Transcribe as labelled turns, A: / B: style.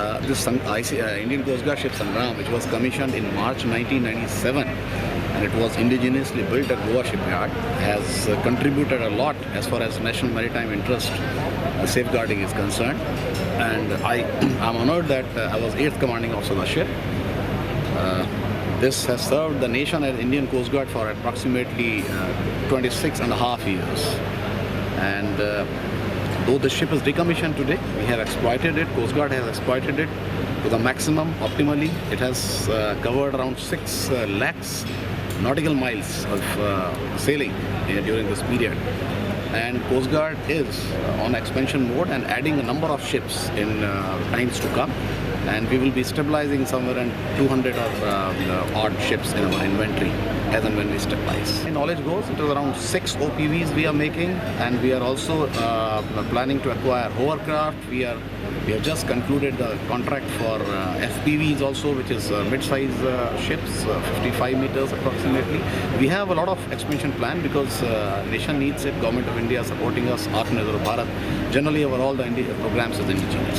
A: Indian Coast Guard ship Sangram, which was commissioned in March 1997, and it was indigenously built at Goa shipyard, has contributed a lot as far as national maritime interest safeguarding is concerned. And I'm honored that I was 8th commanding officer of the ship. This has served the nation as Indian Coast Guard for approximately 26.5 years. And though the ship is decommissioned today, we have exploited it, Coast Guard has exploited it to the maximum, optimally. It has covered around 6 lakhs nautical miles of sailing during this period. And Coast Guard is on expansion mode and adding a number of ships in times to come. And we will be stabilizing somewhere around 200 or odd ships in our inventory as and when we stabilize. In knowledge goes, it is around 6 OPVs we are making, and we are also planning to acquire hovercraft. We have just concluded the contract for FPVs also, which is mid-size ships, 55 meters approximately. We have a lot of expansion plan because nation needs it. Government of India supporting us, Atmanirbhar Bharat. Generally, all the India programs is indigenous.